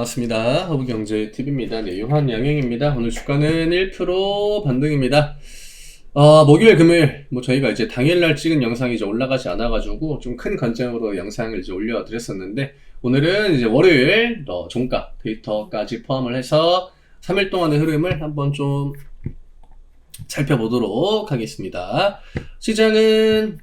반갑습니다. 허브경제TV입니다. 네, 요한양행입니다. 오늘 주가는 1% 반등입니다. 목요일, 금요일, 저희가 이제 당일날 찍은 영상이 이제 올라가지 않아가지고 좀 큰 관점으로 영상을 이제 올려드렸었는데, 오늘은 이제 월요일, 종가, 데이터까지 포함을 해서 3일 동안의 흐름을 한번 좀 살펴보도록 하겠습니다. 시장은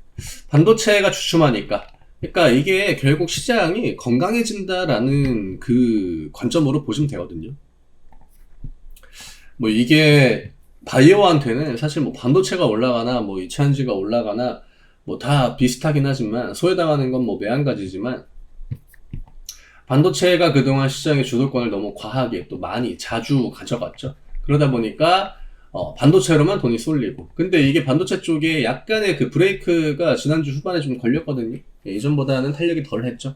반도체가 주춤하니까, 그러니까 이게 결국 시장이 건강해진다라는 그 관점으로 보시면 되거든요. 이게 바이오한테는 사실 반도체가 올라가나 2차전지가 올라가나 다 비슷하긴 하지만 소외당하는 건 매한가지지만, 반도체가 그동안 시장의 주도권을 너무 과하게 또 많이 자주 가져갔죠. 그러다 보니까 반도체로만 돈이 쏠리고, 근데 이게 반도체 쪽에 약간의 그 브레이크가 지난주 후반에 좀 걸렸거든요. 이전보다는 탄력이 덜 했죠.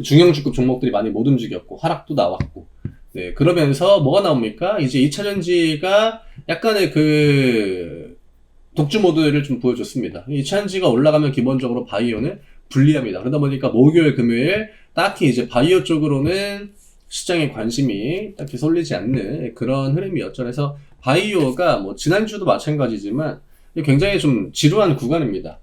중형주급 종목들이 많이 못 움직였고 하락도 나왔고, 네, 그러면서 뭐가 나옵니까? 이제 2차전지가 약간의 그 독주 모드를 좀 보여줬습니다. 2차전지가 올라가면 기본적으로 바이오는 불리합니다. 그러다 보니까 목요일, 금요일 딱히 이제 바이오 쪽으로는 시장의 관심이 딱히 쏠리지 않는 그런 흐름이었죠. 그래서 바이오가 지난주도 마찬가지지만 굉장히 좀 지루한 구간입니다.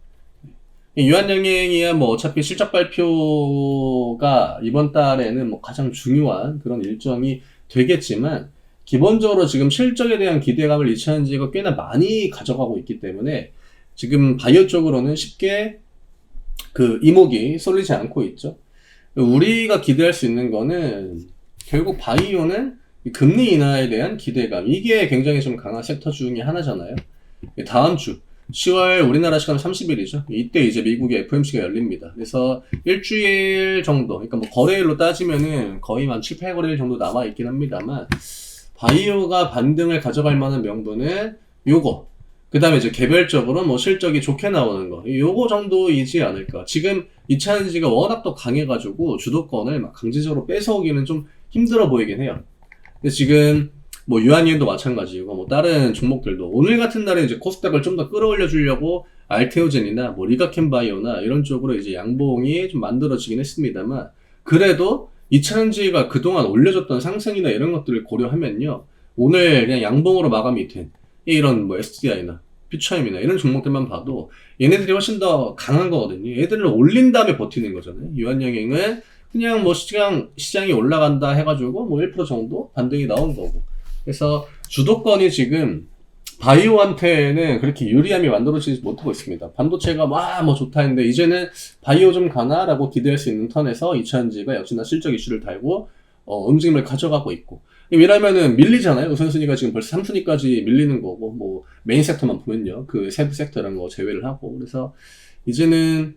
유한양행이야 어차피 실적 발표가 이번 달에는 가장 중요한 그런 일정이 되겠지만, 기본적으로 지금 실적에 대한 기대감을 2차전지가 꽤나 많이 가져가고 있기 때문에 지금 바이오 쪽으로는 쉽게 그 이목이 쏠리지 않고 있죠. 우리가 기대할 수 있는 거는 결국 바이오는 금리 인하에 대한 기대감, 이게 굉장히 좀 강한 섹터 중에 하나잖아요. 다음 주 10월 우리나라 시간 30일이죠. 이때 이제 미국의 FOMC가 열립니다. 그래서 일주일 정도, 그러니까 거래일로 따지면은 거의 한 7, 8거래일 정도 남아있긴 합니다만, 바이오가 반등을 가져갈 만한 명분은 요거, 그 다음에 이제 개별적으로 실적이 좋게 나오는 거, 요거 정도이지 않을까. 지금 2차전지가 워낙 또 강해가지고 주도권을 강제적으로 뺏어오기는 좀 힘들어 보이긴 해요. 근데 지금 유한이엔도 마찬가지고 다른 종목들도 오늘 같은 날에 이제 코스닥을 좀 더 끌어올려 주려고 알테오젠이나 리가캠바이오나 이런 쪽으로 이제 양봉이 좀 만들어지긴 했습니다만, 그래도 2차전지가 그동안 올려줬던 상승이나 이런 것들을 고려하면요, 오늘 그냥 양봉으로 마감이 된 이런 SDI나 퓨처엠이나 이런 종목들만 봐도 얘네들이 훨씬 더 강한 거거든요. 얘들을 올린 다음에 버티는 거잖아요. 유한양행은 그냥 시장이 올라간다 해가지고 1% 정도 반등이 나온 거고. 그래서 주도권이 지금 바이오한테는 그렇게 유리함이 만들어지지 못하고 있습니다. 반도체가 좋다 했는데 이제는 바이오 좀 가나라고 기대할 수 있는 턴에서 2차전지가 역시나 실적 이슈를 달고 움직임을 가져가고 있고, 왜냐면은 밀리잖아요. 우선순위가 지금 벌써 3순위까지 밀리는 거고, 메인 섹터만 보면요, 그 세부 섹터 이런 거 제외를 하고. 그래서 이제는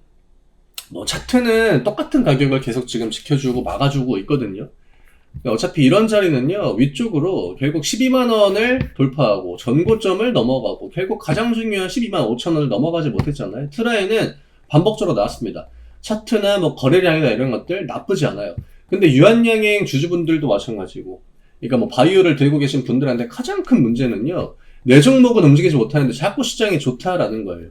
차트는 똑같은 가격을 계속 지금 지켜주고 막아주고 있거든요. 어차피 이런 자리는요, 위쪽으로 결국 12만원을 돌파하고 전고점을 넘어가고 결국 가장 중요한 12만 5천원을 넘어가지 못했잖아요. 트라이는 반복적으로 나왔습니다. 차트나 거래량이나 이런 것들 나쁘지 않아요. 근데 유한양행 주주분들도 마찬가지고, 그러니까 바이오를 들고 계신 분들한테 가장 큰 문제는요, 내 종목은 움직이지 못하는데 자꾸 시장이 좋다라는 거예요.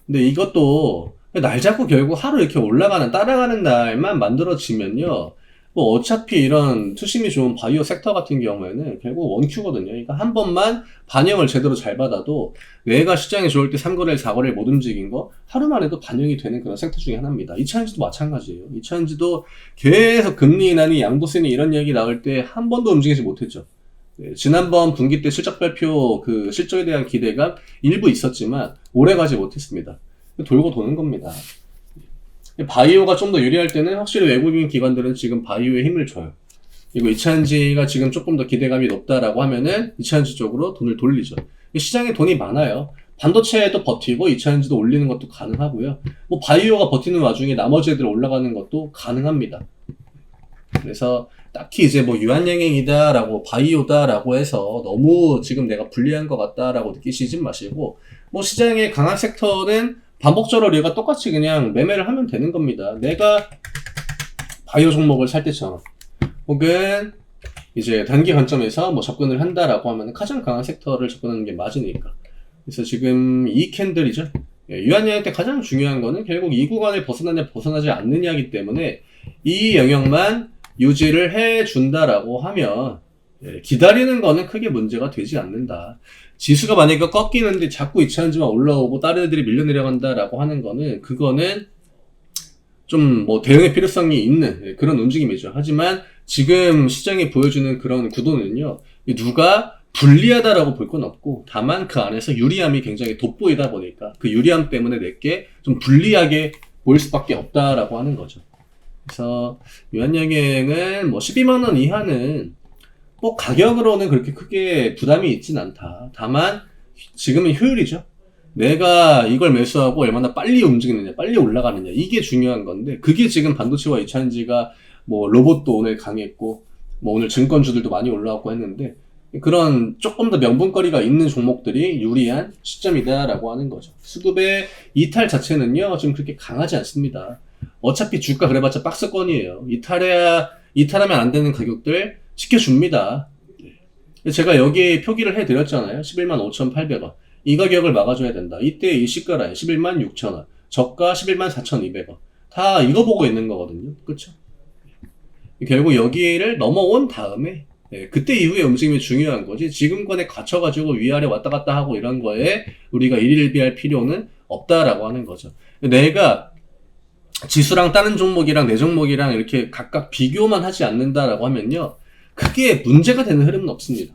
근데 이것도 날 잡고 결국 하루 이렇게 따라가는 날만 만들어지면요, 어차피 이런 투심이 좋은 바이오 섹터 같은 경우에는 결국 원큐거든요. 그러니까 한 번만 반영을 제대로 잘 받아도 내가 시장이 좋을 때 3거래일, 4거래일 못 움직인 거 하루 만에도 반영이 되는 그런 섹터 중에 하나입니다. 2차전지도 마찬가지예요. 2차전지도 계속 금리 인하니 양도세니 이런 얘기 나올 때 한 번도 움직이지 못했죠. 네, 지난번 분기 때 실적 발표 그 실적에 대한 기대가 일부 있었지만 오래 가지 못했습니다. 돌고 도는 겁니다. 바이오가 좀 더 유리할 때는 확실히 외국인 기관들은 지금 바이오에 힘을 줘요. 그리고 2차전지가 지금 조금 더 기대감이 높다라고 하면은 2차전지 쪽으로 돈을 돌리죠. 시장에 돈이 많아요. 반도체에도 버티고 2차전지도 올리는 것도 가능하고요. 바이오가 버티는 와중에 나머지 애들 올라가는 것도 가능합니다. 그래서 딱히 이제 유한양행이다라고 바이오다라고 해서 너무 지금 내가 불리한 것 같다라고 느끼시지 마시고, 시장의 강한 섹터는 반복적으로 얘가 똑같이 그냥 매매를 하면 되는 겁니다. 내가 바이오 종목을 살 때처럼, 혹은 이제 단기 관점에서 접근을 한다라고 하면 가장 강한 섹터를 접근하는 게 맞으니까. 그래서 지금 이 캔들이죠. 유한양행 때 가장 중요한 거는 결국 이 구간을 벗어나지 않느냐이기 때문에 이 영역만 유지를 해준다라고 하면 기다리는 거는 크게 문제가 되지 않는다. 지수가 만약에 꺾이는데 자꾸 이차전지만 올라오고 다른 애들이 밀려 내려간다라고 하는 거는 그거는 좀 뭐 대응의 필요성이 있는 그런 움직임이죠. 하지만 지금 시장이 보여주는 그런 구도는요, 누가 불리하다라고 볼 건 없고 다만 그 안에서 유리함이 굉장히 돋보이다 보니까 그 유리함 때문에 내게 좀 불리하게 보일 수밖에 없다라고 하는 거죠. 그래서 유한양행은 뭐 12만원 이하는 뭐 가격으로는 그렇게 크게 부담이 있진 않다. 다만 지금은 효율이죠. 내가 이걸 매수하고 얼마나 빨리 움직이느냐, 빨리 올라가느냐, 이게 중요한 건데, 그게 지금 반도체와 2차전지가 뭐 로봇도 오늘 강했고, 뭐 오늘 증권주들도 많이 올라왔고 했는데, 그런 조금 더 명분거리가 있는 종목들이 유리한 시점이다라고 하는 거죠. 수급의 이탈 자체는요, 지금 그렇게 강하지 않습니다. 어차피 주가 그래봤자 박스권이에요. 이탈하면 안 되는 가격들 지켜줍니다. 제가 여기 표기를 해드렸잖아요. 115,800원. 이 가격을 막아줘야 된다. 이때 이 시가라인 116,000원, 저가 114,200원. 다 이거 보고 있는 거거든요. 그쵸? 결국 여기를 넘어온 다음에 그때 이후에 움직임이 중요한 거지. 지금 권에 갇혀가지고 위아래 왔다 갔다 하고 이런 거에 우리가 일일비할 필요는 없다라고 하는 거죠. 내가 지수랑 다른 종목이랑 내 종목이랑 이렇게 각각 비교만 하지 않는다라고 하면요, 크게 문제가 되는 흐름은 없습니다.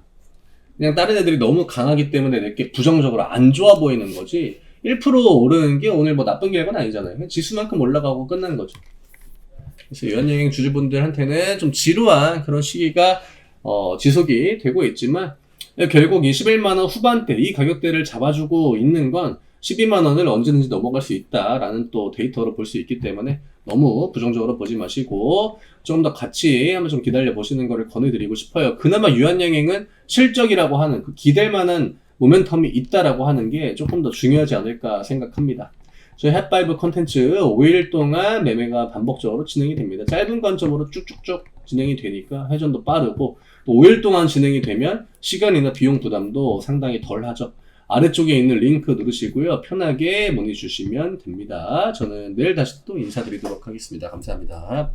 그냥 다른 애들이 너무 강하기 때문에 내게 부정적으로 안 좋아 보이는 거지, 1% 오르는 게 오늘 뭐 나쁜 결과는 아니잖아요. 지수만큼 올라가고 끝난 거죠. 그래서 유한양행 주주분들한테는 좀 지루한 그런 시기가 지속이 되고 있지만, 결국 이 11만원 후반대 이 가격대를 잡아주고 있는 건 12만원을 언제든지 넘어갈 수 있다라는 또 데이터로 볼 수 있기 때문에 너무 부정적으로 보지 마시고 좀 더 같이 한번 좀 기다려 보시는 거를 권해드리고 싶어요. 그나마 유한양행은 실적이라고 하는 그 기댈 만한 모멘텀이 있다라고 하는 게 조금 더 중요하지 않을까 생각합니다. 저희 핫5 컨텐츠 5일 동안 매매가 반복적으로 진행이 됩니다. 짧은 관점으로 쭉쭉쭉 진행이 되니까 회전도 빠르고, 또 5일 동안 진행이 되면 시간이나 비용 부담도 상당히 덜 하죠. 아래쪽에 있는 링크 누르시고요. 편하게 문의 주시면 됩니다. 저는 내일 다시 또 인사드리도록 하겠습니다. 감사합니다.